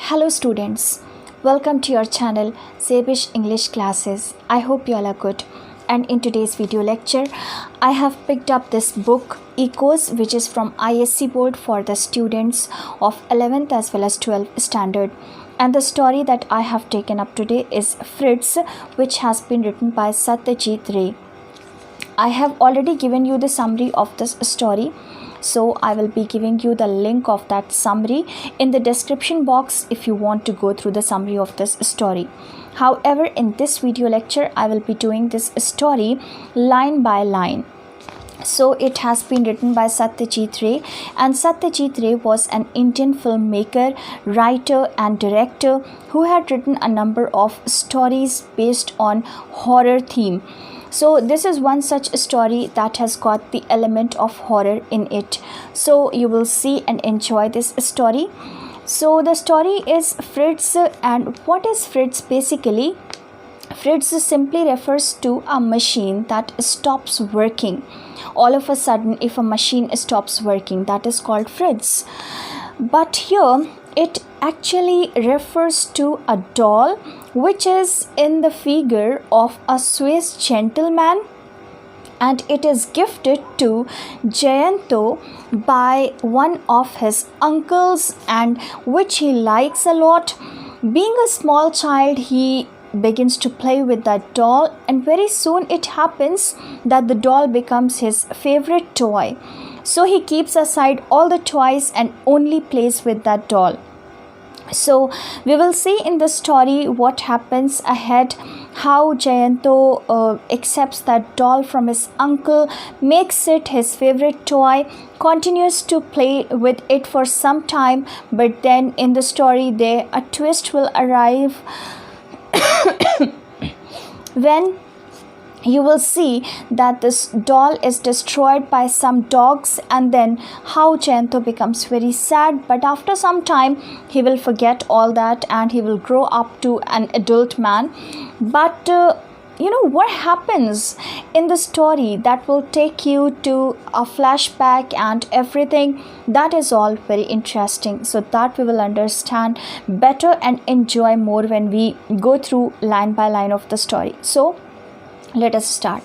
Hello students, welcome to your channel Zebish English Classes. I hope you all are good. And in today's video lecture, I have picked up this book Echoes, which is from ISC board for the students of 11th as well as 12th standard. And the story that I have taken up today is Fritz, which has been written by Satyajit Ray. I have already given you the summary of this story. So I will be giving you the link of that summary in the description box if you want to go through the summary of this story. However, in this video lecture, I will be doing this story line by line. So it has been written by Satyajit Ray, and Satyajit Ray was an Indian filmmaker, writer and director who had written a number of stories based on horror theme. So this is one such story that has got the element of horror in it. So you will see and enjoy this story. So the story is Fritz, and what is Fritz basically? Fritz simply refers to a machine that stops working. All of a sudden, if a machine stops working, that is called Fritz. But here it actually refers to a doll which is in the figure of a Swiss gentleman, and it is gifted to Jayanto by one of his uncles, and which he likes a lot. Being a small child, he begins to play with that doll, and very soon it happens that the doll becomes his favorite toy. So he keeps aside all the toys and only plays with that doll. So we will see in the story what happens ahead, how Jayanto accepts that doll from his uncle, makes it his favorite toy, continues to play with it for some time, but then in the story there a twist will arrive when you will see that this doll is destroyed by some dogs, and then how Jayanto becomes very sad, but after some time he will forget all that and he will grow up to an adult man. But what happens in the story that will take you to a flashback and everything, that is all very interesting, so that we will understand better and enjoy more when we go through line by line of the story. So let us start.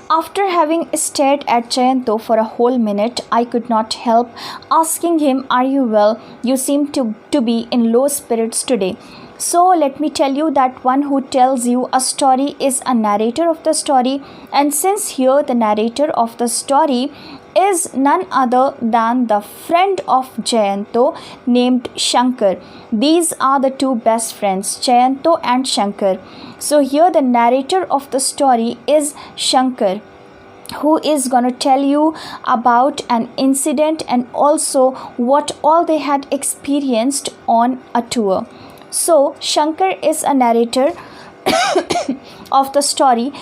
After having stared at Jayanto for a whole minute, I could not help asking him, "Are you well? You seem to be in low spirits today." So let me tell you that one who tells you a story is a narrator of the story, and since here the narrator of the story is none other than the friend of Jayanto named Shankar. These are the two best friends, Jayanto and Shankar. So here the narrator of the story is Shankar, who is going to tell you about an incident and also what all they had experienced on a tour. So Shankar is a narrator of the story,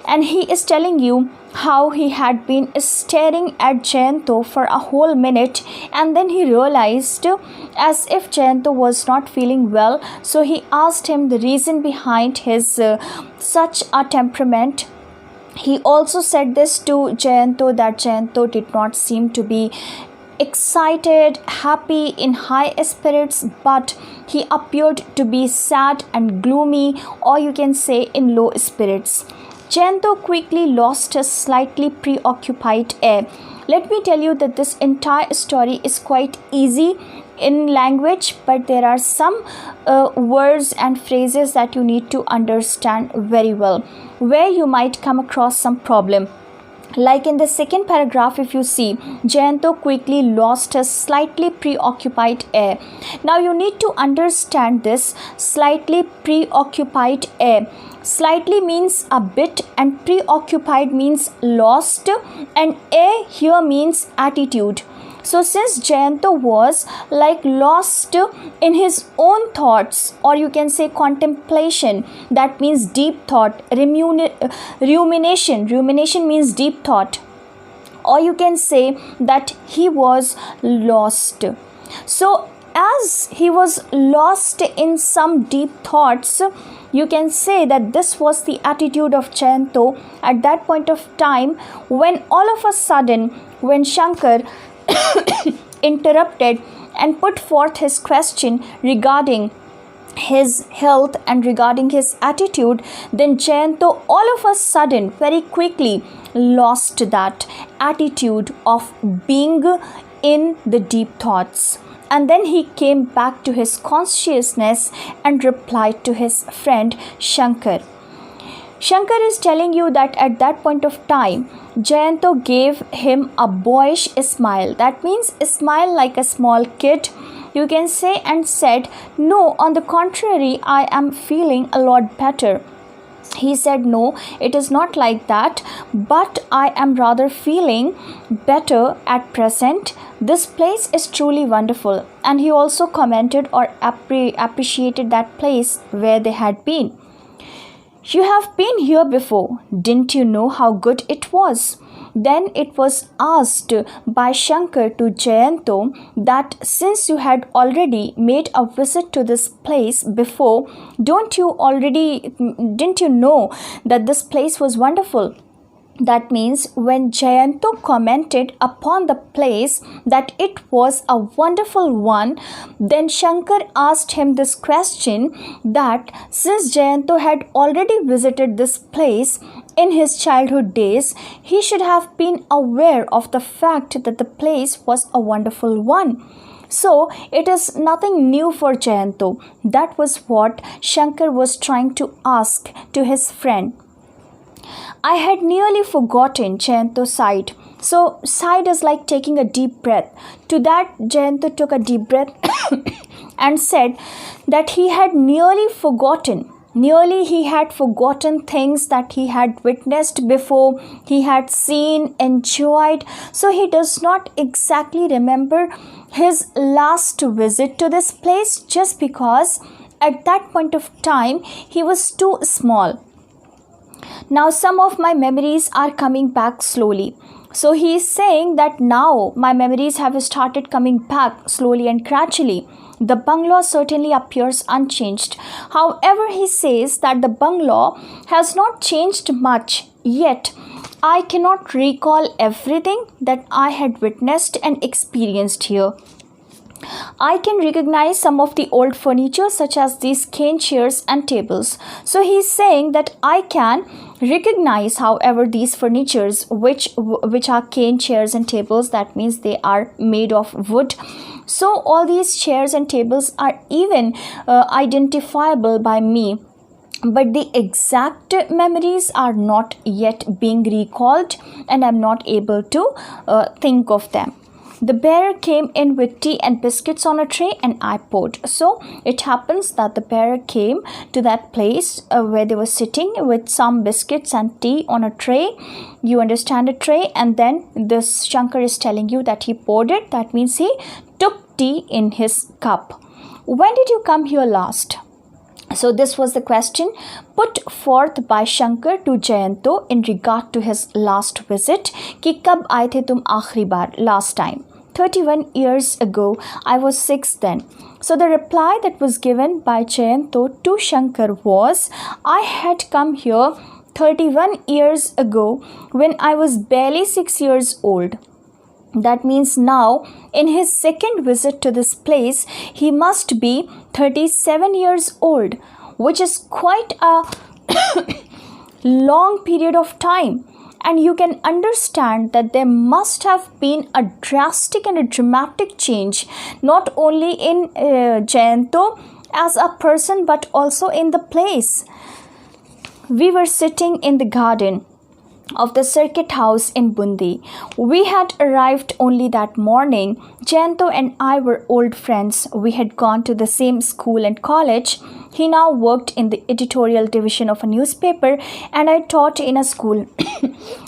and he is telling you how he had been staring at Jayanto for a whole minute, and then he realized as if Jayanto was not feeling well. So he asked him the reason behind his such a temperament. He also said this to Jayanto, that Jayanto did not seem to be excited, happy, in high spirits, but he appeared to be sad and gloomy, or you can say in low spirits. Jayanto quickly lost his slightly preoccupied air. Let me tell you that this entire story is quite easy in language, but there are some words and phrases that you need to understand very well, where you might come across some problem. Like in the second paragraph, if you see, Jayanto quickly lost his slightly preoccupied air. Now you need to understand this slightly preoccupied air. Slightly means a bit, and preoccupied means lost, and air here means attitude. So since Jayanto was like lost in his own thoughts, or you can say contemplation, that means deep thought, rumination means deep thought, or you can say that he was lost. So as he was lost in some deep thoughts, you can say that this was the attitude of Jayanto at that point of time, when all of a sudden, when Shankar interrupted and put forth his question regarding his health and regarding his attitude, then Jayanto all of a sudden very quickly lost that attitude of being in the deep thoughts. And then he came back to his consciousness and replied to his friend Shankar. Shankar is telling you that at that point of time, Jayanto gave him a boyish smile. That means a smile like a small kid, you can say, and said, "No, on the contrary, I am feeling a lot better." He said, "No, it is not like that, but I am rather feeling better at present. This place is truly wonderful." And he also commented or appreciated that place where they had been. "You have been here before. Didn't you know how good it was?" Then it was asked by Shankar to Jayanto that since you had already made a visit to this place before, didn't you know that this place was wonderful? That means when Jayanto commented upon the place that it was a wonderful one, then Shankar asked him this question that since Jayanto had already visited this place in his childhood days, he should have been aware of the fact that the place was a wonderful one. So it is nothing new for Jayanto. That was what Shankar was trying to ask to his friend. "I had nearly forgotten," Jayanto sighed. So sighed is like taking a deep breath. To that, Jayanto took a deep breath and said that he had nearly forgotten. Nearly he had forgotten things that he had witnessed before, he had seen, enjoyed. So he does not exactly remember his last visit to this place just because at that point of time he was too small. Now some of my memories are coming back slowly. So he is saying that now my memories have started coming back slowly and gradually. The bungalow certainly appears unchanged. However, he says that the bungalow has not changed much, yet I cannot recall everything that I had witnessed and experienced here. I can recognize some of the old furniture such as these cane chairs and tables. So he is saying that I can recognize, however, these furnitures which are cane chairs and tables, that means they are made of wood. So all these chairs and tables are even identifiable by me, but the exact memories are not yet being recalled and I'm not able to think of them. The bearer came in with tea and biscuits on a tray and I poured. So it happens that the bearer came to that place where they were sitting with some biscuits and tea on a tray. You understand, a tray, and then this Shankar is telling you that he poured it. That means he took tea in his cup. When did you come here last? So this was the question put forth by Shankar to Jayanto in regard to his last visit. कि कब आए थे तुम आखिरी बार, last time? 31 years ago. I was 6 then. So the reply that was given by Jayanto to Shankar was, I had come here 31 years ago when I was barely 6 years old. That means now in his second visit to this place, he must be 37 years old, which is quite a long period of time. And you can understand that there must have been a drastic and a dramatic change, not only in Jayanto as a person, but also in the place. We were sitting in the garden of the circuit house in Bundi. We had arrived only that morning. Jayanto and I were old friends. We had gone to the same school and college. He now worked in the editorial division of a newspaper and I taught in a school.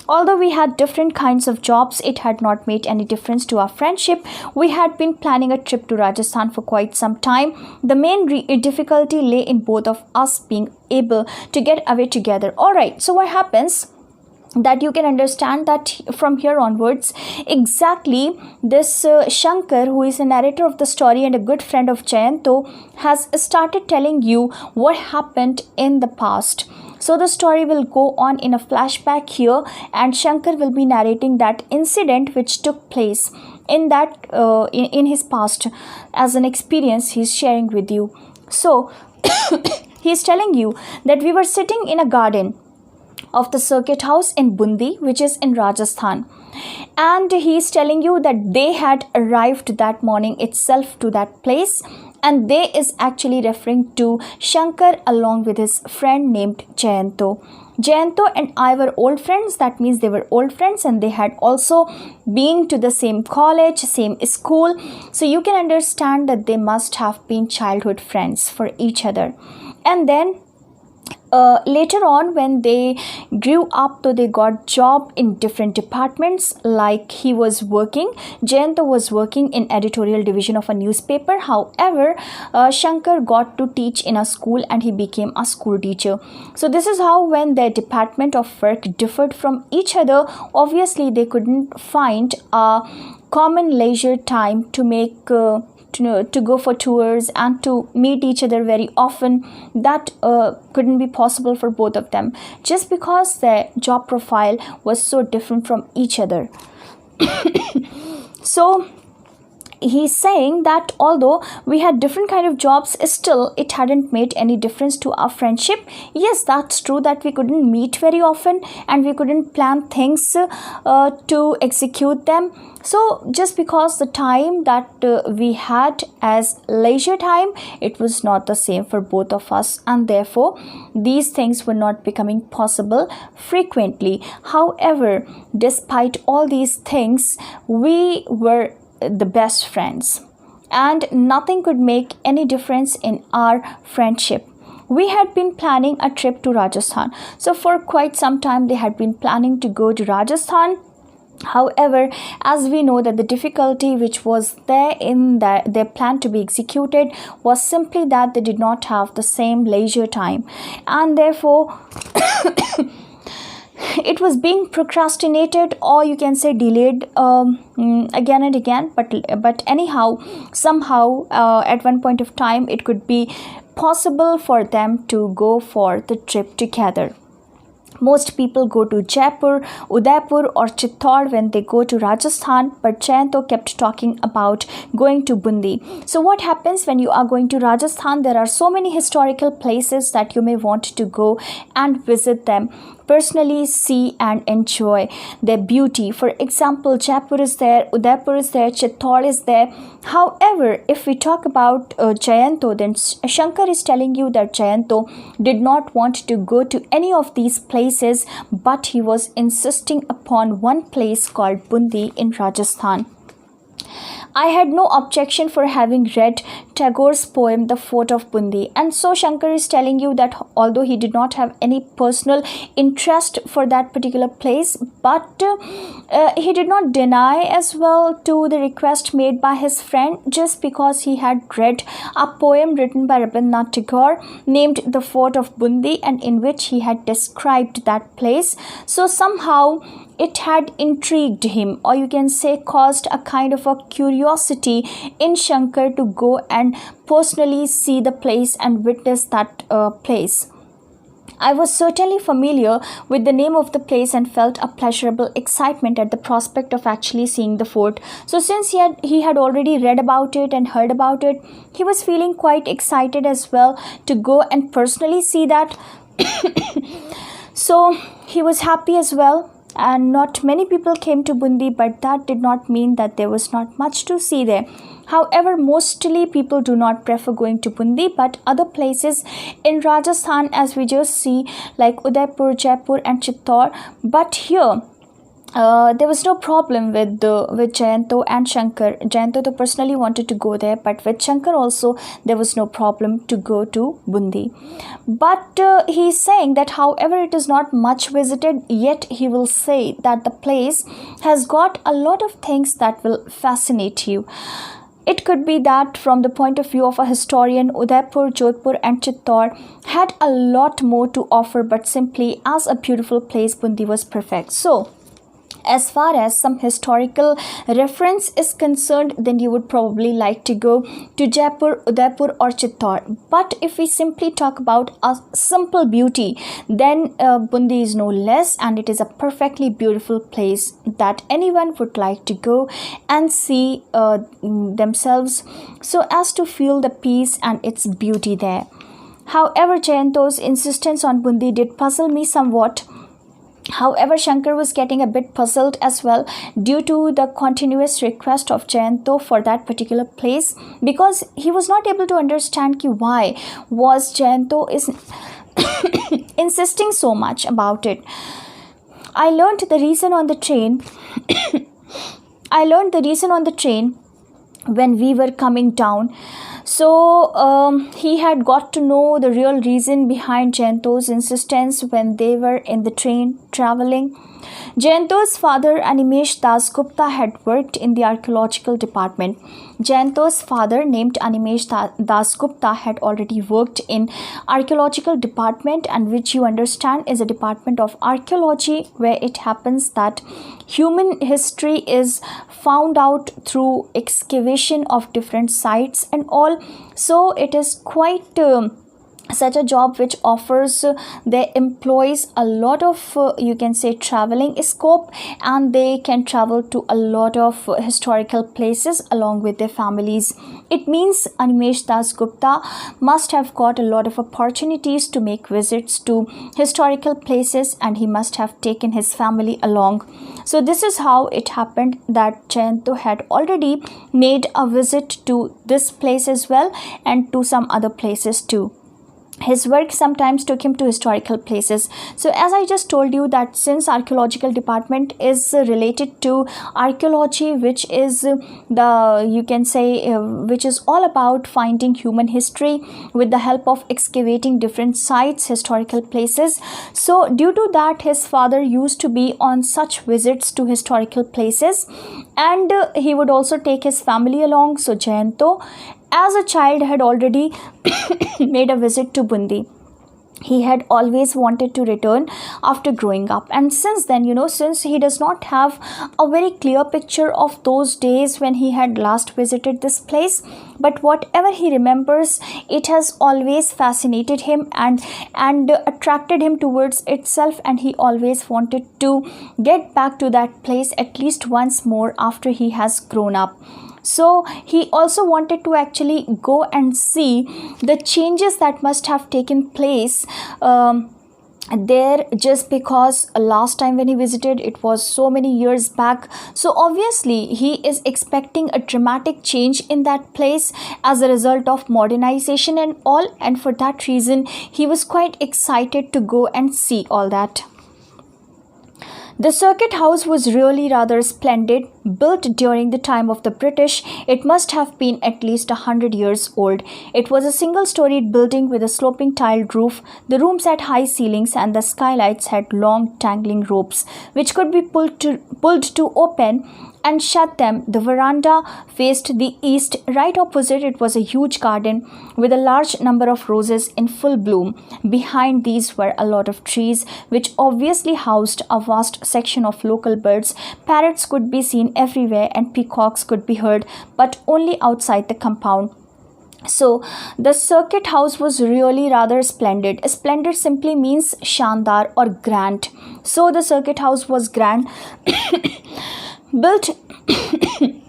Although we had different kinds of jobs, it had not made any difference to our friendship. We had been planning a trip to Rajasthan for quite some time. The main difficulty lay in both of us being able to get away together. Alright, so what happens? That you can understand that from here onwards, exactly this Shankar, who is a narrator of the story and a good friend of Jayanto, has started telling you what happened in the past. So the story will go on in a flashback here, and Shankar will be narrating that incident which took place in in his past as an experience he's sharing with you. So he's telling you that we were sitting in a garden of the circuit house in Bundi, which is in Rajasthan. And he is telling you that they had arrived that morning itself to that place, and they is actually referring to Shankar along with his friend named Jayanto. Jayanto and I were old friends, that means they were old friends, and they had also been to the same college, same school. So you can understand that they must have been childhood friends for each other. And then later on, when they grew up, so they got job in different departments. Like he was working, Jayanto was working in editorial division of a newspaper. However, Shankar got to teach in a school, and he became a school teacher. So this is how, when their department of work differed from each other, obviously they couldn't find a common leisure time to make to go for tours and to meet each other very often. That couldn't be possible for both of them, just because their job profile was so different from each other. So he's saying that although we had different kind of jobs, still it hadn't made any difference to our friendship. Yes, that's true that we couldn't meet very often, and we couldn't plan things to execute them. So just because the time that we had as leisure time, it was not the same for both of us, and therefore these things were not becoming possible frequently. However, despite all these things, we were the best friends, and nothing could make any difference in our friendship. We had been planning a trip to Rajasthan. So for quite some time they had been planning to go to Rajasthan. However, as we know that the difficulty which was there in their plan to be executed was simply that they did not have the same leisure time, and therefore it was being procrastinated, or you can say delayed again and again. But anyhow, somehow at one point of time it could be possible for them to go for the trip together. Most people go to Jaipur, Udaipur or Chittor when they go to Rajasthan, but Jayanto kept talking about going to Bundi. So what happens when you are going to Rajasthan? There are so many historical places that you may want to go and visit them, personally see and enjoy their beauty. For example, Jaipur is there, Udaipur is there, Chittor is there. However, if we talk about Jayanto, then Shankar is telling you that Jayanto did not want to go to any of these places, but he was insisting upon one place called Bundi in Rajasthan. I had no objection for having read Tagore's poem The Fort of Bundi. And so Shankar is telling you that although he did not have any personal interest for that particular place, but he did not deny as well to the request made by his friend, just because he had read a poem written by Rabindranath Tagore named The Fort of Bundi, and in which he had described that place. So somehow it had intrigued him, or you can say caused a kind of a curiosity in Shankar to go and personally see the place and witness that place. I was certainly familiar with the name of the place and felt a pleasurable excitement at the prospect of actually seeing the fort. So since he had already read about it and heard about it, he was feeling quite excited as well to go and personally see that. So he was happy as well. And not many people came to Bundi, but that did not mean that there was not much to see there. However, mostly people do not prefer going to Bundi, but other places in Rajasthan, as we just see, like Udaipur, Jaipur and Chittor. But here there was no problem with Jayanto and Shankar. Jayanto personally wanted to go there, but with Shankar also there was no problem to go to Bundi. But he is saying that however it is not much visited, yet he will say that the place has got a lot of things that will fascinate you. It could be that from the point of view of a historian, Udaipur, Jodhpur and Chittor had a lot more to offer, but simply as a beautiful place, Bundi was perfect. So as far as some historical reference is concerned, then you would probably like to go to Jaipur, Udaipur or Chittor. But if we simply talk about a simple beauty, then Bundi is no less, and it is a perfectly beautiful place that anyone would like to go and see themselves, so as to feel the peace and its beauty there. However, Jayanto's insistence on Bundi did puzzle me somewhat. However, Shankar was getting a bit puzzled as well due to the continuous request of Jayanto for that particular place, because he was not able to understand why was Jayanto is insisting so much about it. I learned the reason on the train. I learned the reason on the train when we were coming down. So he had got to know the real reason behind Jayanto's insistence when they were in the train traveling. Jayanto's father, Animesh Dasgupta, had worked in the archaeological department. Jayanto's father, named Animesh Dasgupta, had already worked in archaeological department, and which you understand is a department of archaeology where it happens that human history is found out through excavation of different sites and all. So it is quite such a job which offers their employees a lot of you can say traveling scope, and they can travel to a lot of historical places along with their families. It means Animesh Dasgupta must have got a lot of opportunities to make visits to historical places, and he must have taken his family along. So this is how it happened that Jayanto had already made a visit to this place as well, and to some other places too. His work sometimes took him to historical places. So as I just told you, that since archaeological department is related to archaeology, which is the you can say which is all about finding human history with the help of excavating different sites, historical places. So due to that, his father used to be on such visits to historical places, and he would also take his family along. So Jayanto, as a child, had already made a visit to Bundi. He had always wanted to return after growing up, and since then, since he does not have a very clear picture of those days when he had last visited this place, but whatever he remembers, it has always fascinated him and attracted him towards itself, and he always wanted to get back to that place at least once more after he has grown up. So he also wanted to actually go and see the changes that must have taken place there, just because last time when he visited, it was so many years back. So obviously he is expecting a dramatic change in that place as a result of modernization and all, and for that reason he was quite excited to go and see all that. The circuit house was really rather splendid. Built during the time of the British, it must have been at least 100 years old. It was a single-storied building with a sloping tiled roof. The rooms had high ceilings, and the skylights had long dangling ropes which could be pulled to open and shut them. The veranda faced the east. Right opposite it was a huge garden with a large number of roses in full bloom. Behind these were a lot of trees, which obviously housed a vast section of local birds. Parrots could be seen everywhere, and peacocks could be heard, but only outside the compound. So the circuit house was really rather splendid. Splendid simply means shandar or grand. So the circuit house was grand. Built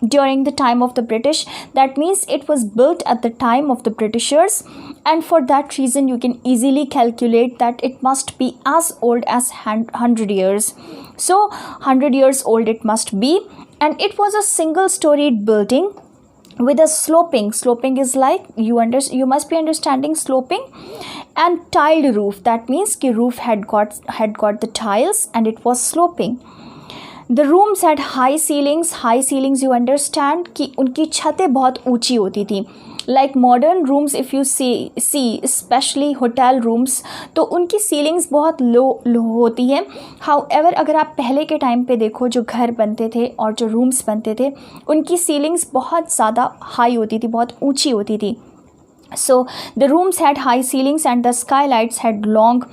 during the time of the British, that means it was built at the time of the Britishers, and for that reason you can easily calculate that it must be as old as 100 years. So 100 years old it must be, and it was a single-storied building with a sloping is like you must be understanding sloping, and tiled roof. That means the roof had got the tiles and it was sloping. The rooms had high ceilings. High ceilings, you understand कि उनकी छतें बहुत ऊंची होती थी. Like modern rooms, if you see especially hotel rooms, तो उनकी ceilings बहुत low होती हैं. However, अगर आप पहले के टाइम पे देखो जो घर बनते थे और जो rooms बनते थे, उनकी ceilings बहुत ज़्यादा high होती थी, बहुत ऊंची होती थी. So the rooms had high ceilings and the skylights had long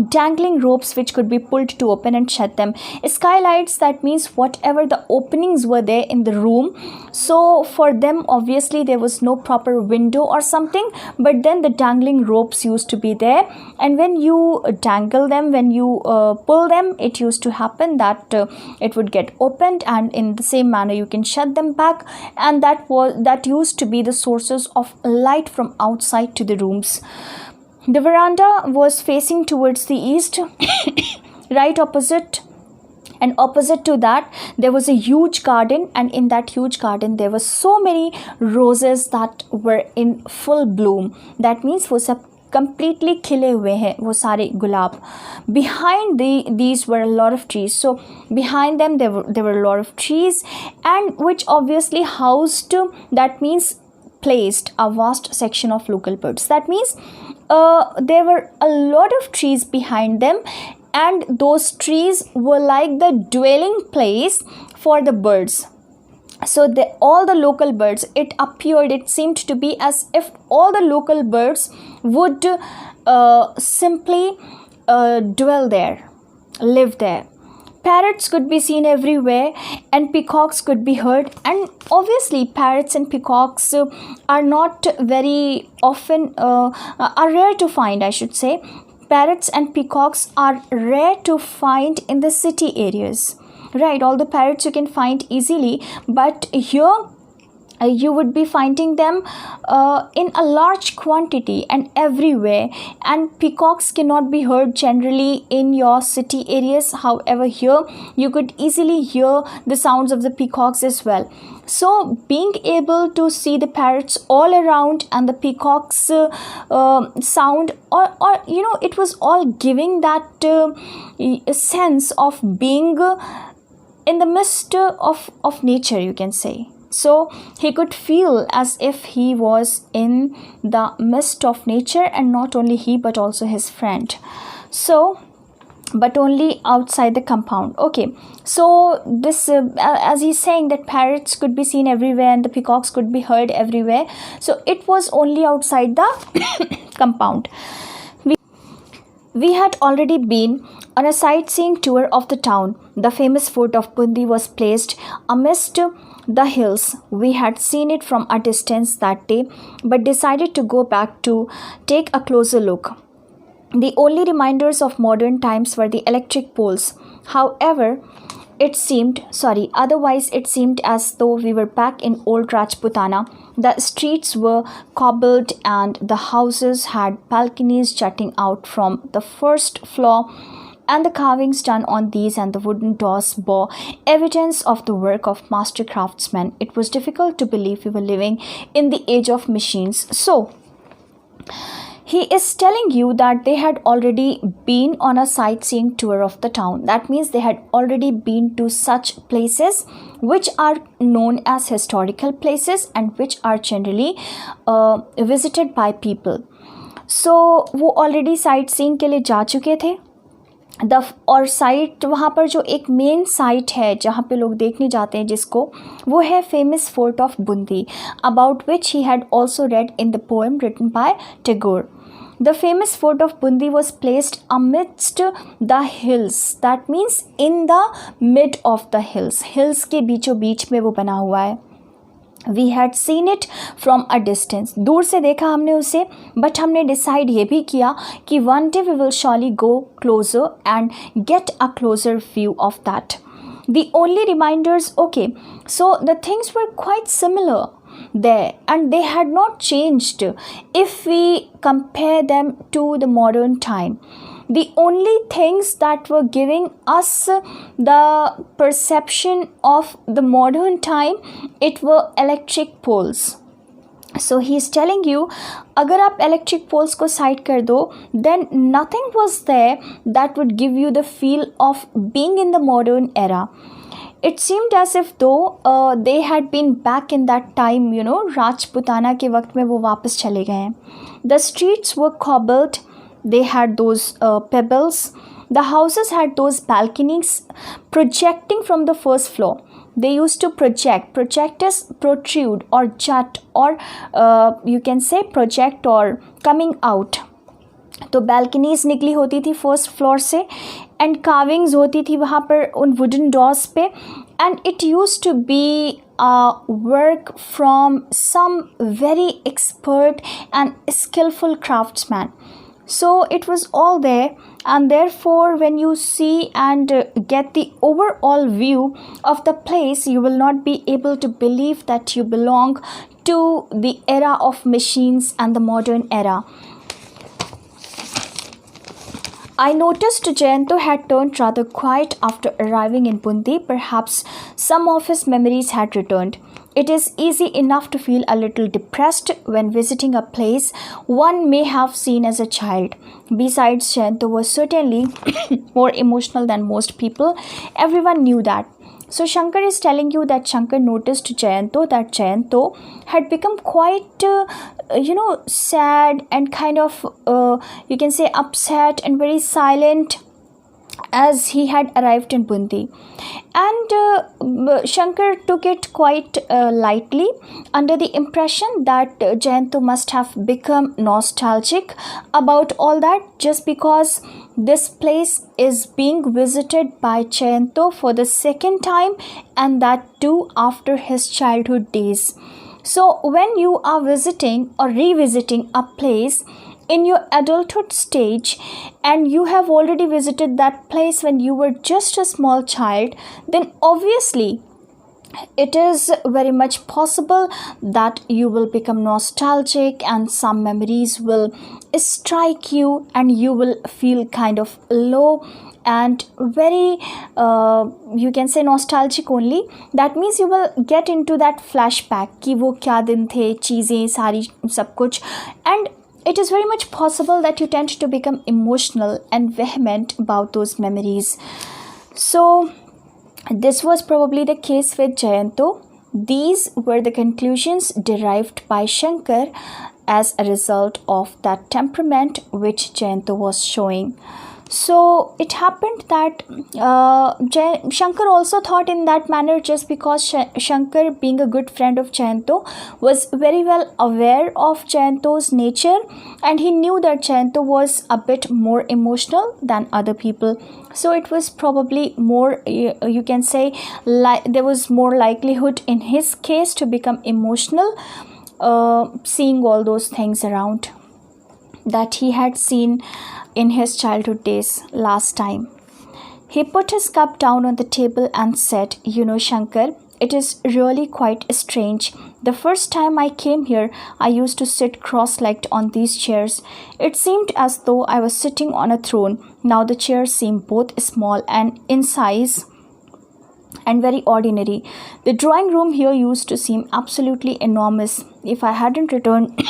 dangling ropes which could be pulled to open and shut them. Skylights, that means whatever the openings were there in the room. So for them obviously there was no proper window or something, but then the dangling ropes used to be there, and when you dangle them, when you pull them, it used to happen that it would get opened, and in the same manner you can shut them back, and that used to be the sources of light from outside to the rooms. The veranda was facing towards the east, right opposite, and opposite to that there was a huge garden, and in that huge garden there were so many roses that were in full bloom. That means वो सब completely खिले हुए हैं वो सारे गुलाब. Behind these were a lot of trees. So behind them there were a lot of trees, and which obviously housed, that means placed, a vast section of local birds. That means there were a lot of trees behind them, and those trees were like the dwelling place for the birds. So all the local birds, it appeared, it seemed to be as if all the local birds would simply dwell there, live there. Parrots could be seen everywhere, and peacocks could be heard, and obviously parrots and peacocks are not very often, are rare to find, I should say. Parrots and peacocks are rare to find in the city areas, right? Although parrots you can find easily, but here you would be finding them in a large quantity and everywhere, and peacocks cannot be heard generally in your city areas. However, here you could easily hear the sounds of the peacocks as well. So being able to see the parrots all around and the peacocks sound, or it was all giving that sense of being in the midst of nature, you can say. So he could feel as if he was in the midst of nature, and not only he but also his friend. So but only outside the compound. Okay, so this as he's saying that parrots could be seen everywhere and the peacocks could be heard everywhere, so it was only outside the compound. We had already been on a sightseeing tour of the town. The famous fort of Bundi was placed amidst the hills. We had seen it from a distance that day, but decided to go back to take a closer look. The only reminders of modern times were the electric poles. Otherwise it seemed as though we were back in old Rajputana. The streets were cobbled and the houses had balconies jutting out from the first floor, and the carvings done on these and the wooden doors bore evidence of the work of master craftsmen. It was difficult to believe we were living in the age of machines. So he is telling you that they had already been on a sightseeing tour of the town. That means they had already been to such places which are known as historical places and which are generally visited by people. So वो already sightseeing के लिए जा चुके थे. और site वहाँ पर जो एक मेन साइट है जहाँ पे लोग देखने जाते हैं जिसको, वो है famous fort of Bundi, about which he had also read in the poem written by Tagore. The famous fort of Bundi was placed amidst the hills. That means in the mid of the hills. Hills के बीचों बीच में वो बना हुआ है. We had seen it from a distance. दूर से देखा हमने उसे, but हमने decide ये भी किया कि one day we will surely go closer and get a closer view of that. The only reminders, okay, so the things were quite similar there and they had not changed if we compare them to the modern time. The only things that were giving us the perception of the modern time, it were electric poles. So he is telling you, अगर आप electric poles को side कर दो, then nothing was there that would give you the feel of being in the modern era. It seemed as if though they had been back in that time, you know, Rajputana के वक्त में वो वापस चले गए हैं. The streets were cobbled. They had those pebbles. The houses had those balconies projecting from the first floor. they used to project. Project is protrude or jut, or you can say project or coming out. तो balconies निकली होती थी first floor से, and carvings होती थी वहाँ पर उन wooden doors पे, and it used to be work from some very expert and skillful craftsman. So it was all there, and therefore when you see and get the overall view of the place, you will not be able to believe that you belong to the era of machines and the modern era. I noticed Jayanto had turned rather quiet after arriving in Bundi. Perhaps some of his memories had returned. It is easy enough to feel a little depressed when visiting a place one may have seen as a child. Besides, Jayanto was certainly more emotional than most people. Everyone knew that. So Shankar is telling you that Shankar noticed that Jayanto had become quite, sad and kind of, you can say, upset and very silent as he had arrived in Bundi. And Shankar took it quite lightly, under the impression that Jayanto must have become nostalgic about all that, just because this place is being visited by Jayanto for the second time, and that too after his childhood days. So when you are visiting or revisiting a place in your adulthood stage, and you have already visited that place when you were just a small child, then obviously it is very much possible that you will become nostalgic and some memories will strike you and you will feel kind of low and very you can say nostalgic only. That means you will get into that flashback कि वो क्या दिन थे, चीज़ें सारी सब कुछ, and it is very much possible that you tend to become emotional and vehement about those memories. So this was probably the case with Jayanto. These were the conclusions derived by Shankar as a result of that temperament which Jayanto was showing. So it happened that Shankar also thought in that manner, just because Shankar, being a good friend of Jayanto, was very well aware of Jayanto's nature, and he knew that Jayanto was a bit more emotional than other people. So it was probably more, you can say, there was more likelihood in his case to become emotional, seeing all those things around that he had seen in his childhood days last time. He put his cup down on the table and said, "You know, Shankar, it is really quite strange. The first time I came here, I used to sit cross-legged on these chairs. It seemed as though I was sitting on a throne. Now the chairs seem both small and in size and very ordinary. The drawing room here used to seem absolutely enormous. If I hadn't returned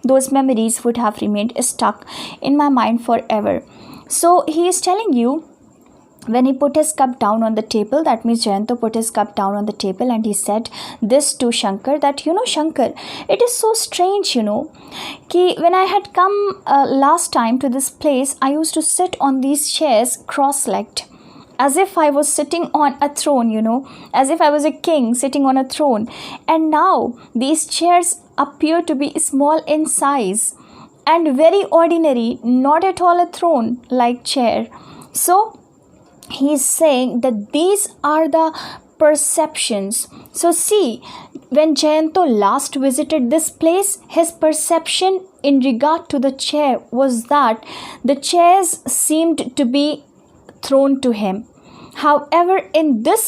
those memories would have remained stuck in my mind forever." So he is telling you, when he put his cup down on the table, that means Jayanto put his cup down on the table and he said this to Shankar, that, "You know, Shankar, it is so strange, ki when I had come last time to this place, I used to sit on these chairs cross-legged, as if I was sitting on a throne, as if I was a king sitting on a throne. And now these chairs appear to be small in size and very ordinary, not at all a throne-like chair." So he is saying that these are the perceptions. So see, when Jayanto last visited this place, his perception in regard to the chair was that the chairs seemed to be thrown to him. However, in this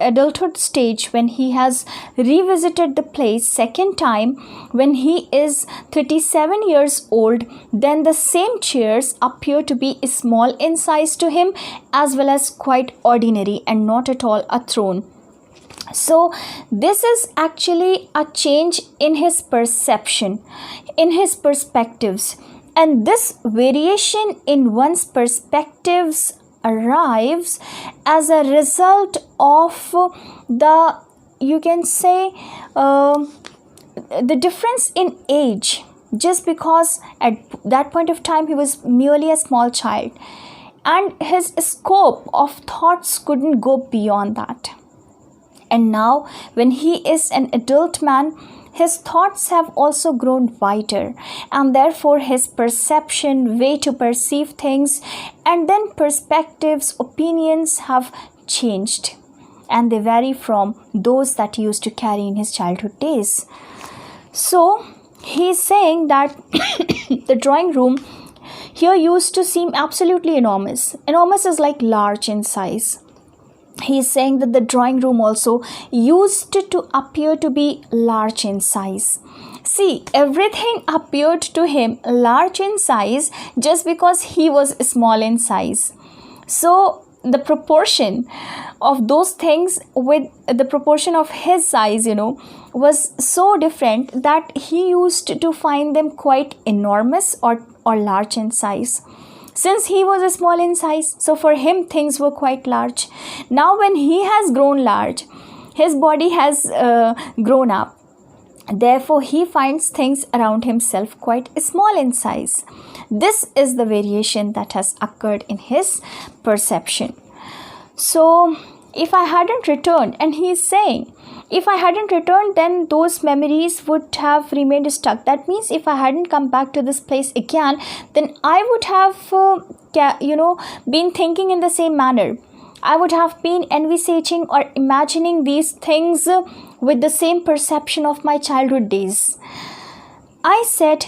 adulthood stage, when he has revisited the place second time, when he is 37 years old, then the same chairs appear to be small in size to him, as well as quite ordinary and not at all a throne. So this is actually a change in his perception, in his perspectives, and this variation in one's perspectives arrives as a result of the, you can say, the difference in age, just because at that point of time he was merely a small child, and his scope of thoughts couldn't go beyond that. And now, when he is an adult man, his thoughts have also grown wider, and therefore his perception, way to perceive things, and then perspectives, opinions have changed, and they vary from those that he used to carry in his childhood days. So, he is saying that the drawing room here used to seem absolutely enormous. Enormous is like large in size. He is saying that the drawing room also used to appear to be large in size. See, everything appeared to him large in size just because he was small in size. So, the proportion of those things with the proportion of his size, was so different that he used to find them quite enormous or large in size. Since he was small in size, so for him things were quite large. Now when he has grown large, his body has grown up. Therefore, he finds things around himself quite small in size. This is the variation that has occurred in his perception. So, if I hadn't returned, and he is saying, if I hadn't returned, then those memories would have remained stuck. That means if I hadn't come back to this place again, then I would have, been thinking in the same manner. I would have been envisaging or imagining these things with the same perception of my childhood days. I said,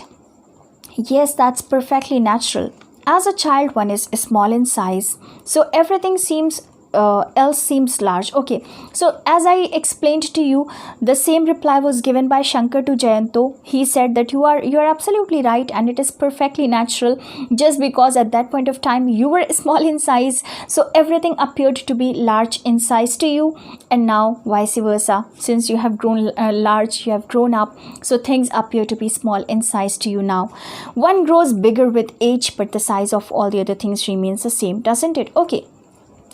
yes, that's perfectly natural. As a child, one is small in size, so everything else seems large. Okay, so as I explained to you, the same reply was given by Shankar to Jayanto. He said that you are absolutely right, and it is perfectly natural, just because at that point of time you were small in size, so everything appeared to be large in size to you, and now vice versa, since you have grown large, you have grown up, so things appear to be small in size to you now. One grows bigger with age, but the size of all the other things remains the same, doesn't it? Okay,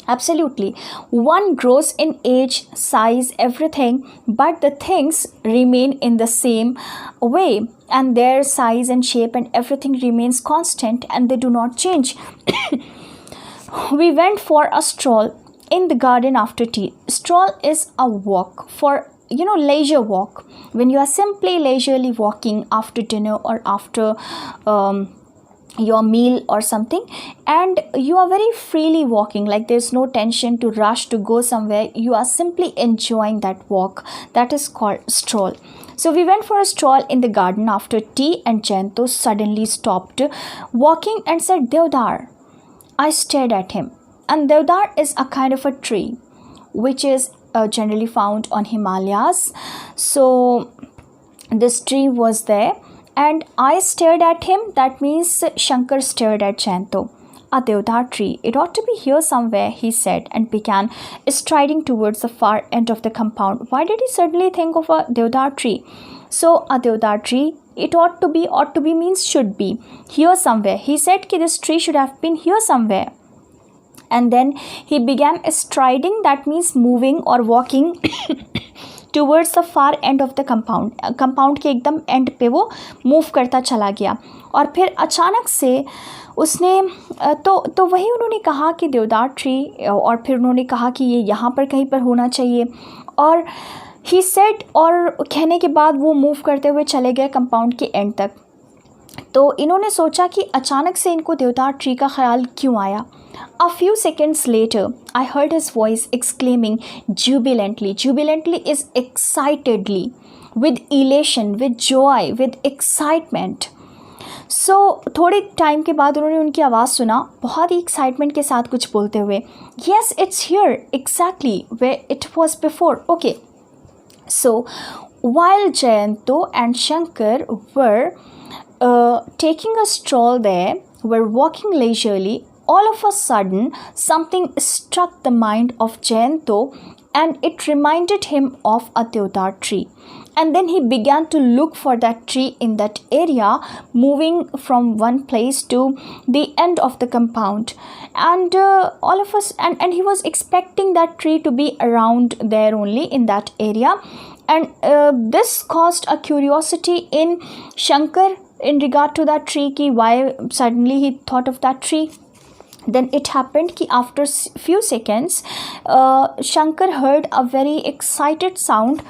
absolutely. One grows in age, size, everything, but the things remain in the same way, and their size and shape and everything remains constant, and they do not change. We went for a stroll in the garden after tea. Stroll is a walk for leisure walk, when you are simply leisurely walking after dinner or after your meal or something, and you are very freely walking, like there's no tension to rush to go somewhere. You are simply enjoying that walk. That is called stroll. So we went for a stroll in the garden after tea, and Jayanto suddenly stopped walking and said, Devdar. I stared at him, and Devdar is a kind of a tree which is generally found on Himalayas. So this tree was there, and I stared at him. That means Shankar stared at Jayanto. A Devdar tree. It ought to be here somewhere, he said, and began striding towards the far end of the compound. Why did he suddenly think of a Devdar tree? So, a Devdar tree, it ought to be means should be. Here somewhere. He said that this tree should have been here somewhere. And then he began striding, that means moving or walking towards the far end of the compound. Compound के एकदम and पे वो move करता चला गया, और फिर अचानक से उसने तो वही उन्होंने कहा कि देवदार ट्री, और फिर उन्होंने कहा कि ये यहाँ पर कहीं पर होना चाहिए, और ही सेड, और कहने के बाद वो मूव करते हुए चले गए कंपाउंड के एंड तक. तो इन्होंने सोचा कि अचानक से इनको देवदार ट्री का ख्याल क्यों आया. A few seconds later, I heard his voice exclaiming jubilantly. Jubilantly is excitedly, with elation, with joy, with excitement. So, थोड़े टाइम के बाद उन्होंने उनकी आवाज़ सुना, बहुत ही एक्साइटमेंट के साथ कुछ बोलते हुए. Yes, it's here, exactly where it was before. Okay. So, while Jayanto and Shankar were taking a stroll there, were walking leisurely, all of a sudden, something struck the mind of Jayanto, and it reminded him of a Devdar tree. And then he began to look for that tree in that area, moving from one place to the end of the compound. And all of us, and he was expecting that tree to be around there only in that area. And this caused a curiosity in Shankar in regard to that tree, ki why suddenly he thought of that tree. Then it happened कि after few seconds, Shankar heard a very excited sound,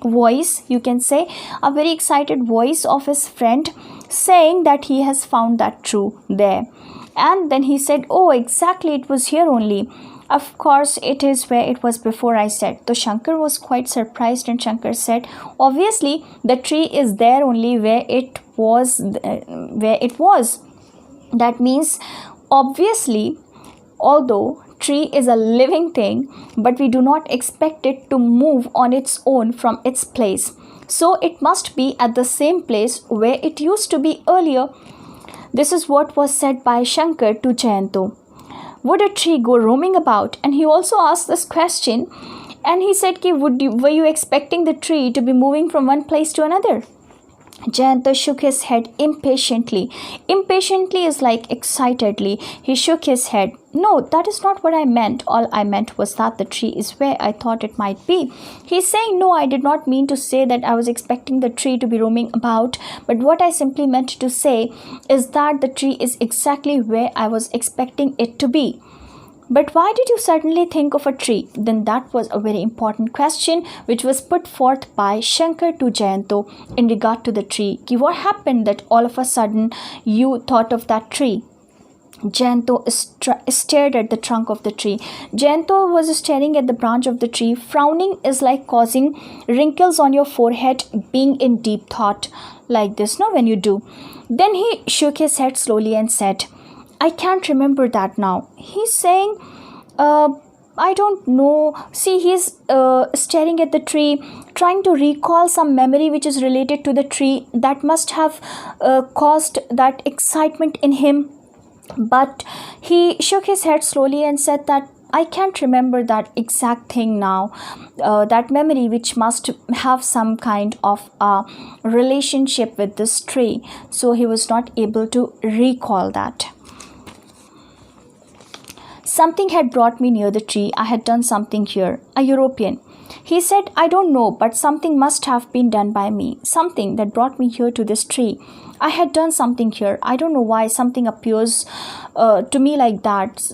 voice, you can say, a very excited voice of his friend saying that he has found that tree there. And then he said, oh, exactly, it was here only. Of course, it is where it was before, I said. So Shankar was quite surprised, and Shankar said, obviously, the tree is there only where it was. That means, obviously, although tree is a living thing, but we do not expect it to move on its own from its place. So it must be at the same place where it used to be earlier. This is what was said by Shankar to Jayanto. Would a tree go roaming about? And he also asked this question, and he said, were you expecting the tree to be moving from one place to another? Jayanto shook his head impatiently. Impatiently is like excitedly. He shook his head. No, that is not what I meant. All I meant was that the tree is where I thought it might be. He's saying, no, I did not mean to say that I was expecting the tree to be roaming about. But what I simply meant to say is that the tree is exactly where I was expecting it to be. But why did you suddenly think of a tree? Then that was a very important question which was put forth by Shankar to Jayanto in regard to the tree. What happened that all of a sudden you thought of that tree? Jayanto stared at the trunk of the tree. Jayanto was staring at the branch of the tree. Frowning is like causing wrinkles on your forehead, being in deep thought. Like this, no, when you do. Then he shook his head slowly and said, I can't remember that now. He's saying, I don't know. See, he's staring at the tree, trying to recall some memory which is related to the tree that must have caused that excitement in him. But he shook his head slowly and said that I can't remember that exact thing now, that memory which must have some kind of a relationship with this tree. So he was not able to recall that. Something had brought me near the tree. I had done something here. A European. He said, I don't know, but something must have been done by me. Something that brought me here to this tree. I had done something here. I don't know why something appears to me like that.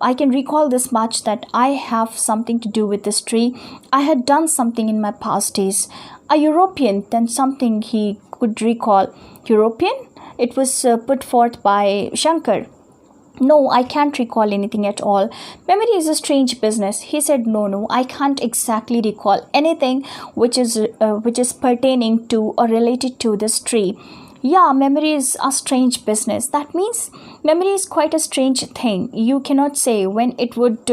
I can recall this much, that I have something to do with this tree. I had done something in my past days. A European, then something he could recall. European? It was put forth by Shankar. No, I can't recall anything at all. Memory is a strange business. He said, no, I can't exactly recall anything which is pertaining to or related to this tree. Yeah, memory is a strange business. That means memory is quite a strange thing. You cannot say when it would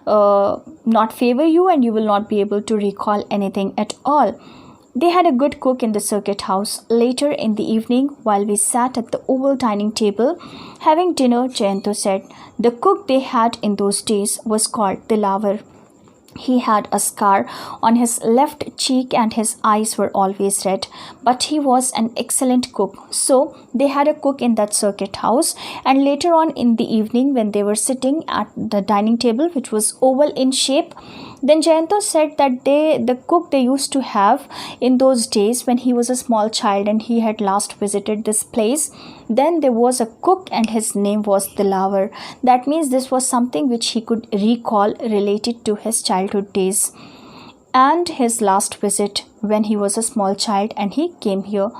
not favor you, and you will not be able to recall anything at all. They had a good cook in the circuit house. Later in the evening, while we sat at the oval dining table having dinner, Jayanto said, the cook they had in those days was called Dilawar. He had a scar on his left cheek and his eyes were always red, but he was an excellent cook. So they had a cook in that circuit house, and later on in the evening, when they were sitting at the dining table, which was oval in shape, then Jayanto said that the cook they used to have in those days when he was a small child and he had last visited this place, then there was a cook and his name was Dilawar. That means this was something which he could recall related to his childhood days and his last visit when he was a small child and he came here.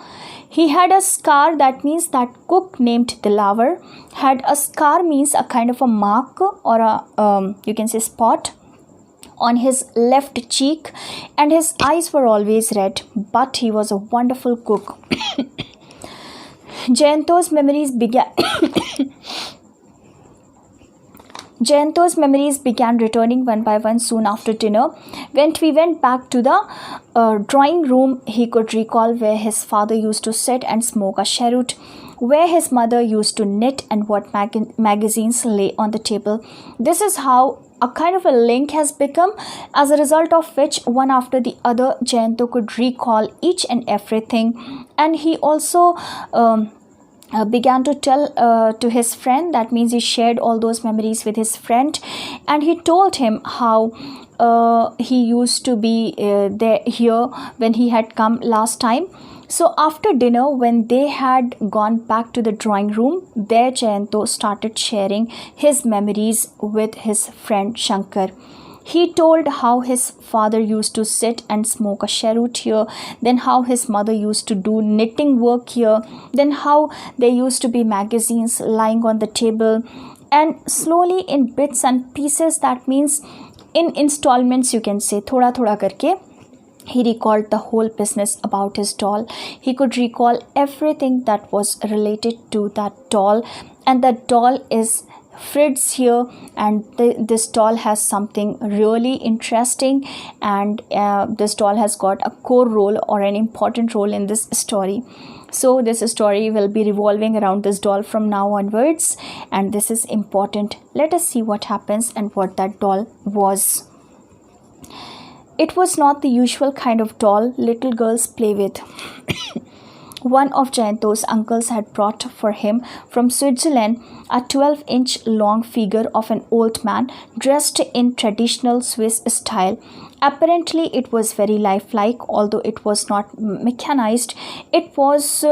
He had a scar. That means that cook named Dilawar had a scar, means a kind of a mark or a you can say spot on his left cheek, and his eyes were always red, but he was a wonderful cook. Jayanto's memories began returning one by one soon after dinner. When we went back to the drawing room, he could recall where his father used to sit and smoke a cheroot, where his mother used to knit, and what magazines lay on the table. This is how a kind of a link has become, as a result of which one after the other Jayanto could recall each and everything. And he also began to tell to his friend. That means he shared all those memories with his friend, and he told him how he used to be here when he had come last time. So after dinner, when they had gone back to the drawing room, there Jayanto started sharing his memories with his friend Shankar. He told how his father used to sit and smoke a cheroot here, then how his mother used to do knitting work here, then how there used to be magazines lying on the table, and slowly in bits and pieces, that means in installments, you can say, thoda thoda karke, he recalled the whole business about his doll. He could recall everything that was related to that doll, and that doll is Fritz here, and this doll has something really interesting, and this doll has got a core role or an important role in this story. So this story will be revolving around this doll from now onwards, and this is important. Let us see what happens and what that doll was. It was not the usual kind of doll little girls play with. One of Jayanto's uncles had brought for him from Switzerland a 12-inch long figure of an old man dressed in traditional Swiss style. Apparently, it was very lifelike, although it was not mechanized. It was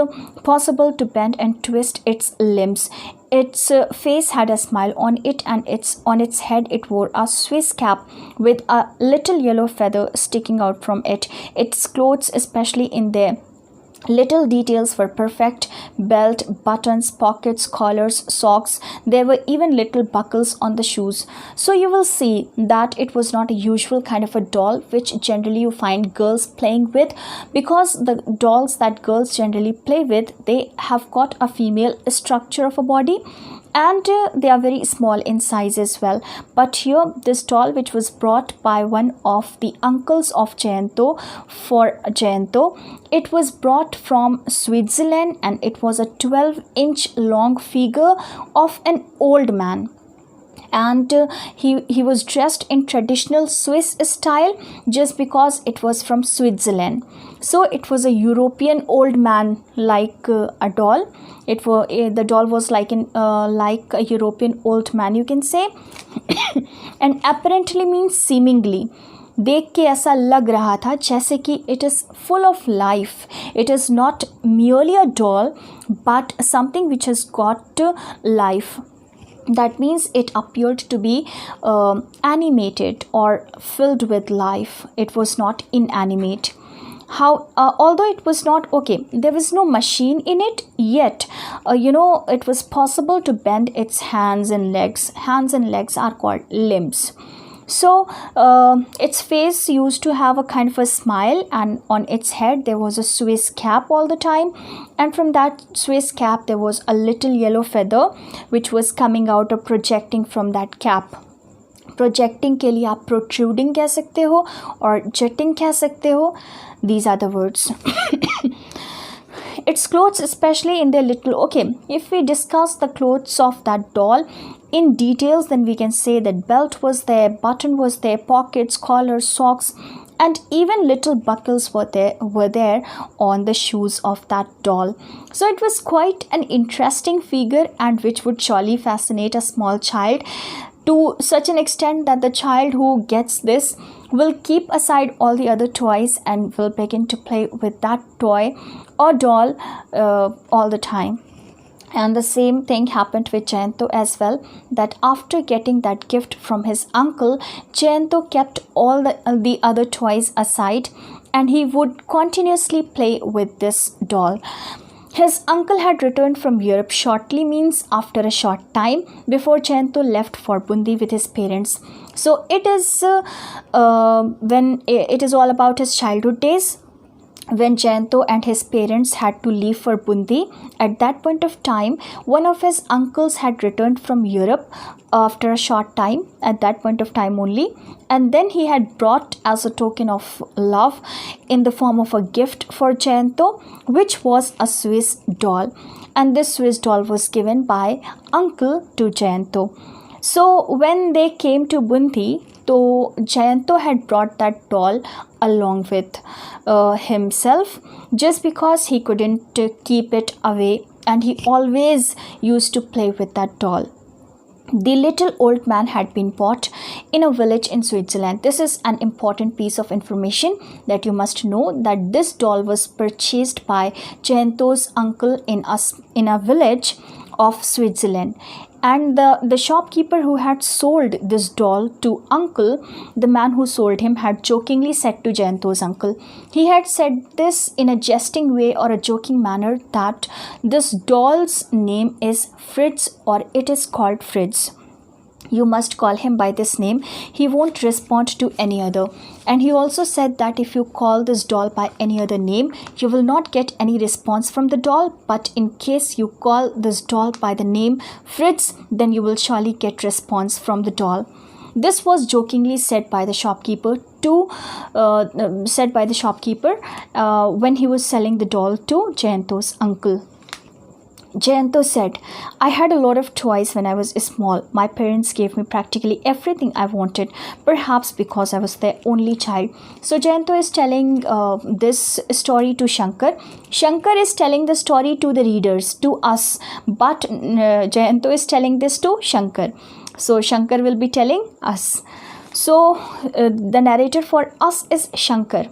possible to bend and twist its limbs. Its face had a smile on it, and on its head it wore a Swiss cap with a little yellow feather sticking out from it. Its clothes, especially in their little details, were perfect: belt, buttons, pockets, collars, socks. There were even little buckles on the shoes. So you will see that it was not a usual kind of a doll which generally you find girls playing with, because the dolls that girls generally play with, they have got a female structure of a body, and they are very small in size as well. But here, this doll which was brought by one of the uncles of Jayanto for Jayanto, it was brought from Switzerland, and it was a 12-inch long figure of an old man, and he was dressed in traditional Swiss style just because it was from Switzerland. So it was a European old man like a doll. The doll was like a European old man, you can say. And apparently means seemingly. देख के ऐसा लग रहा था जैसे कि it is full of life. It is not merely a doll, but something which has got life. That means it appeared to be animated or filled with life. It was not inanimate. Although it was not okay, there was no machine in it, yet it was possible to bend its hands and legs. Hands and legs are called limbs. So its face used to have a kind of a smile, and on its head there was a Swiss cap all the time, and from that Swiss cap there was a little yellow feather which was coming out or projecting from that cap. Projecting के लिए आप protruding कह सकते हो और jetting कह सकते हो. These are the words. Its clothes, especially in their little... Okay, if we discuss the clothes of that doll in details, then we can say that belt was there, button was there, pockets, collars, socks, and even little buckles were there on the shoes of that doll. So it was quite an interesting figure, and which would surely fascinate a small child, to such an extent that the child who gets this will keep aside all the other toys and will begin to play with that toy or doll all the time. And the same thing happened with Jayanto as well, that after getting that gift from his uncle, Jayanto kept all the other toys aside, and he would continuously play with this doll. His uncle had returned from Europe shortly, means after a short time, before Jayanto left for Bundi with his parents. So it is when it is all about his childhood days, when Jayanto and his parents had to leave for Bundi. At that point of time, one of his uncles had returned from Europe after a short time, at that point of time only, and then he had brought as a token of love in the form of a gift for Jayanto, which was a Swiss doll, and this Swiss doll was given by uncle to Jayanto. So when they came to Bundi, so Jayanto had brought that doll along with himself, just because he couldn't keep it away, and he always used to play with that doll. The little old man had been bought in a village in Switzerland. This is an important piece of information that you must know, that this doll was purchased by Jayanto's uncle in a village of Switzerland. And the shopkeeper who had sold this doll to uncle, the man who sold him, had jokingly said to Jayanto's uncle, he had said this in a jesting way or a joking manner, that this doll's name is Fritz, or it is called Fritz. You must call him by this name. He won't respond to any other. And he also said that if you call this doll by any other name, you will not get any response from the doll. But in case you call this doll by the name Fritz, then you will surely get response from the doll. This was jokingly said by the shopkeeper when he was selling the doll to Jayanto's uncle. Jayanto said, I had a lot of toys when I was small. My parents gave me practically everything I wanted, perhaps because I was their only child. So Jayanto is telling this story to Shankar. Shankar is telling the story to the readers, to us, but Jayanto is telling this to Shankar. So Shankar will be telling us. So the narrator for us is Shankar.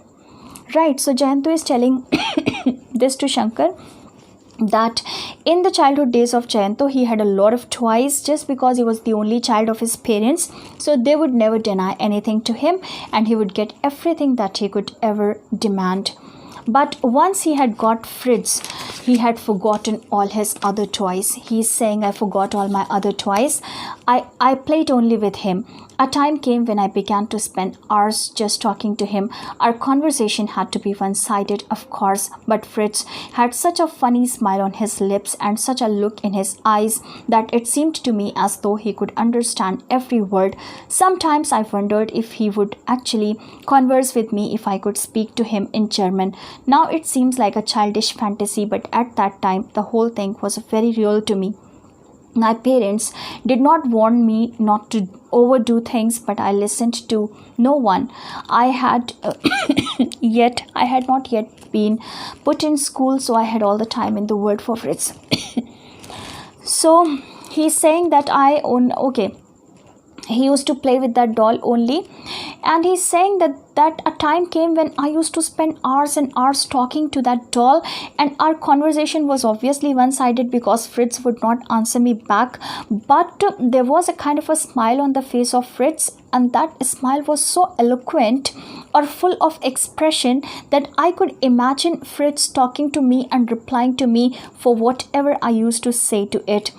Right, so Jayanto is telling this to Shankar, that in the childhood days of Jayanto, he had a lot of toys just because he was the only child of his parents. So they would never deny anything to him, and he would get everything that he could ever demand. But once he had got Fritz, he had forgotten all his other toys. He is saying, I forgot all my other toys. I played only with him. A time came when I began to spend hours just talking to him. Our conversation had to be one-sided, of course, but Fritz had such a funny smile on his lips and such a look in his eyes that it seemed to me as though he could understand every word. Sometimes I wondered if he would actually converse with me if I could speak to him in German. Now it seems like a childish fantasy, but at that time the whole thing was very real to me. My parents did not warn me not to overdo things, but I listened to no one. I had not yet been put in school, so I had all the time in the world for Fritz. So he's saying that he used to play with that doll only, and he's saying that a time came when I used to spend hours and hours talking to that doll, and our conversation was obviously one-sided because Fritz would not answer me back, but there was a kind of a smile on the face of Fritz, and that smile was so eloquent or full of expression that I could imagine Fritz talking to me and replying to me for whatever I used to say to it.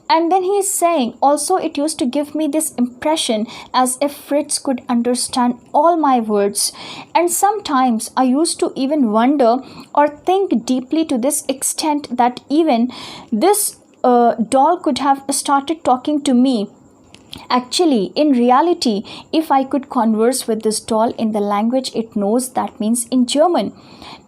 And then he is saying also, it used to give me this impression as if Fritz could understand all my words. And sometimes I used to even wonder or think deeply to this extent that even this doll could have started talking to me. Actually, in reality, if I could converse with this doll in the language it knows, that means in German.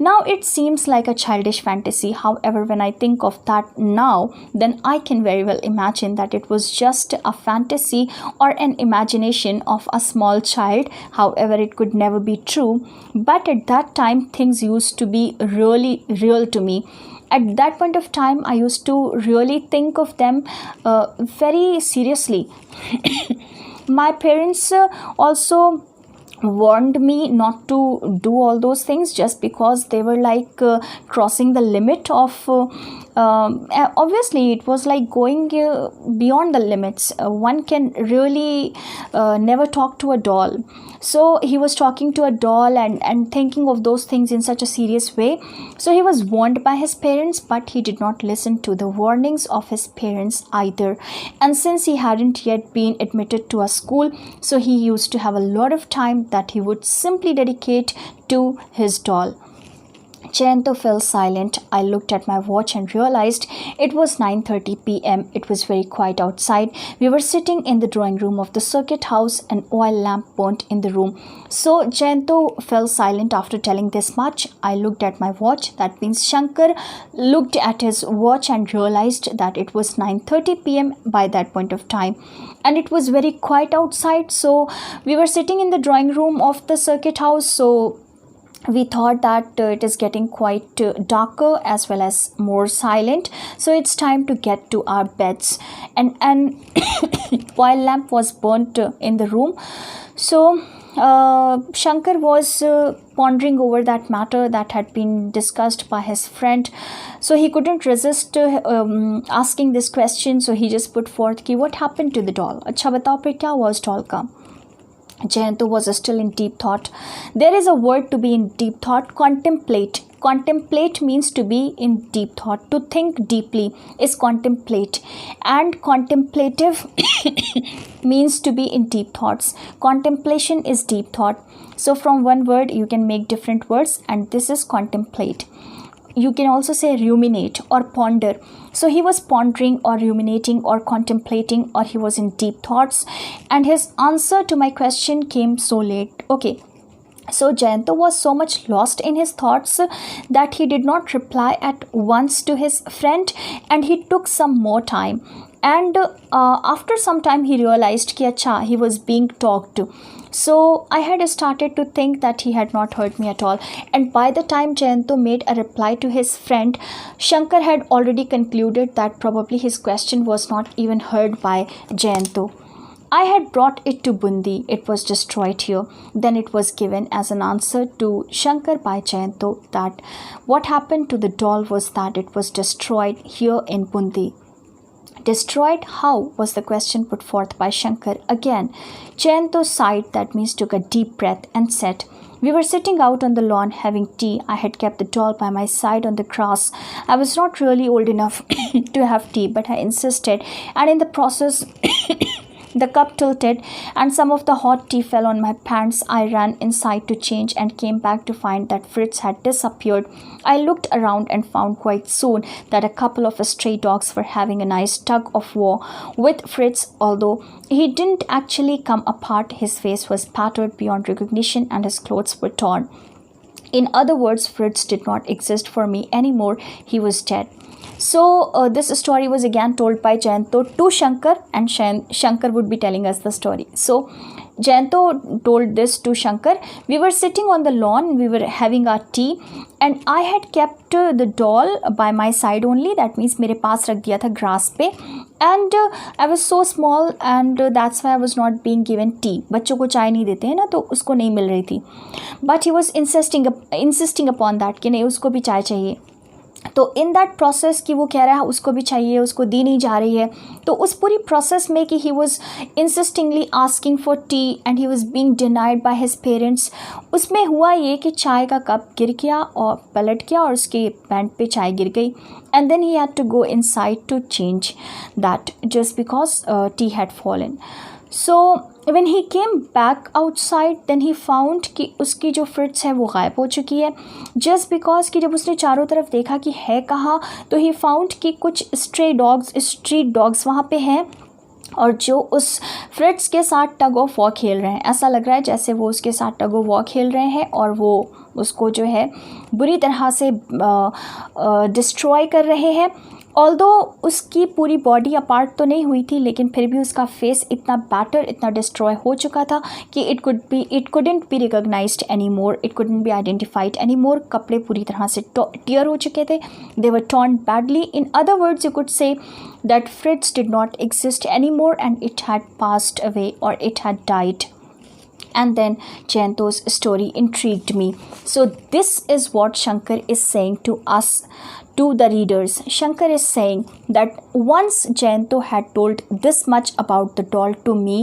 Now it seems like a childish fantasy. However, when I think of that now, then I can very well imagine that it was just a fantasy or an imagination of a small child. However, it could never be true. But at that time, things used to be really real to me. At that point of time, I used to really think of them very seriously. My parents also warned me not to do all those things just because they were like crossing the limit of obviously it was like going beyond the limits. One can really never talk to a doll. So he was talking to a doll and thinking of those things in such a serious way. So he was warned by his parents, but he did not listen to the warnings of his parents either. And since he hadn't yet been admitted to a school, so he used to have a lot of time that he would simply dedicate to his doll. Jayanto fell silent. I looked at my watch and realized it was 9:30 p.m. It was very quiet outside. We were sitting in the drawing room of the circuit house. An oil lamp burnt in the room. So Jayanto fell silent after telling this much. I looked at my watch. That means Shankar looked at his watch and realized that it was 9:30 p.m. by that point of time. And it was very quiet outside. So we were sitting in the drawing room of the circuit house. So we thought that it is getting quite darker as well as more silent, so it's time to get to our beds. And oil lamp was burnt in the room. So Shankar was pondering over that matter that had been discussed by his friend. So he couldn't resist asking this question. So he just put forth कि what happened to the doll? अच्छा बताओ फिर क्या हुआ उस doll का? Jayanto was still in deep thought. There is a word to be in deep thought: contemplate. Contemplate means to be in deep thought. To think deeply is contemplate, and contemplative means to be in deep thoughts. Contemplation is deep thought. So from one word you can make different words, and this is contemplate. You can also say ruminate or ponder. So he was pondering or ruminating or contemplating, or he was in deep thoughts, and his answer to my question came so late. Okay, so Jayanto was so much lost in his thoughts that he did not reply at once to his friend, and he took some more time. And after some time he realized कि अच्छा, he was being talked to. So I had started to think that he had not heard me at all. And by the time Jayanto made a reply to his friend, Shankar had already concluded that probably his question was not even heard by Jayanto. I had brought it to Bundi. It was destroyed here. Then it was given as an answer to Shankar by Jayanto that what happened to the doll was that it was destroyed here in Bundi. Destroyed how, was the question put forth by Shankar again. Jayanto sighed, that means took a deep breath, and said, we were sitting out on the lawn having tea. I had kept the doll by my side on the grass. I was not really old enough to have tea, but I insisted, and in the process the cup tilted and some of the hot tea fell on my pants. I ran inside to change and came back to find that Fritz had disappeared. I looked around and found quite soon that a couple of stray dogs were having a nice tug of war with Fritz. Although he didn't actually come apart, his face was battered beyond recognition and his clothes were torn. In other words, Fritz did not exist for me anymore. He was dead. So this story was again told by Jayanto to Shankar, and Shankar would be telling us the story. So Jayanto told this to Shankar. We were sitting on the lawn, we were having our tea, and I had kept the doll by my side only. That means मेरे पास रख दिया था grass पे, and I was so small, and that's why I was not being given tea. बच्चों को चाय नहीं देते हैं ना, तो उसको नहीं मिल रही थी. But he was insisting upon that कि नहीं, उसको भी चाय चाहिए. तो इन दैट प्रोसेस कि वो कह रहा है उसको भी चाहिए, उसको दी नहीं जा रही है, तो उस पूरी प्रोसेस में कि he was insistingly asking for tea and he was being denied by his parents, उसमें हुआ ये कि चाय का कप गिर गया और पलट गया और उसके पैंट पे चाय गिर गई. And then he had to go inside to change that just because tea had fallen. So when he came back outside, then he found कि उसकी जो फ्रिट्स है वो गायब हो चुकी है. Just because कि जब उसने चारों तरफ देखा कि है कहाँ, तो he found कि कुछ स्ट्रे डॉग्स, स्ट्रीट डॉग्स वहाँ पे हैं और जो उस फ्रिट्स के साथ टग ऑफ वॉर खेल रहे हैं. ऐसा लग रहा है जैसे वो उसके साथ टग ऑफ वॉर खेल रहे हैं और वो उसको जो है बुरी तरह से डिस्ट्रॉय कर रहे हैं. ऑल्दो उसकी पूरी बॉडी अपार्ट तो नहीं हुई थी, लेकिन फिर भी उसका फेस इतना बैटर, इतना डिस्ट्रॉय हो चुका था कि it couldn't be recognised any more, it couldn't be identified any more. कपड़े पूरी तरह से टियर हो चुके थे, they were torn badly. In other words you could say that Fritz did not exist any more and it had passed away और it had died. And then Jayanto's story intrigued me. So this is what Shankar is saying to us, to the readers. Shankar is saying that once Jayanto had told this much about the doll to me,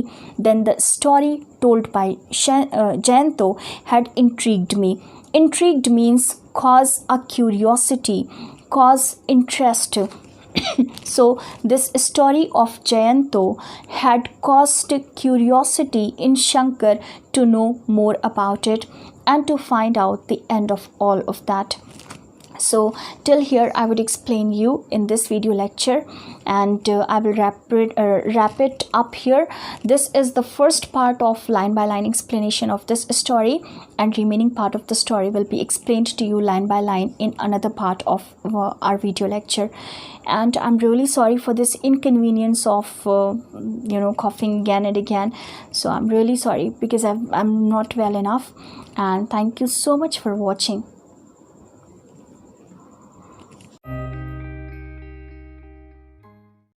then the story told by Jayanto had intrigued me. Intrigued means cause a curiosity, cause interest. So this story of Jayanto had caused curiosity in Shankar to know more about it and to find out the end of all of that. So till here I would explain you in this video lecture, and I will wrap it up here. This is the first part of line by line explanation of this story, and remaining part of the story will be explained to you line by line in another part of our video lecture. And I'm really sorry for this inconvenience of coughing again and again. So I'm really sorry because I'm not well enough. and thank you so much for watching.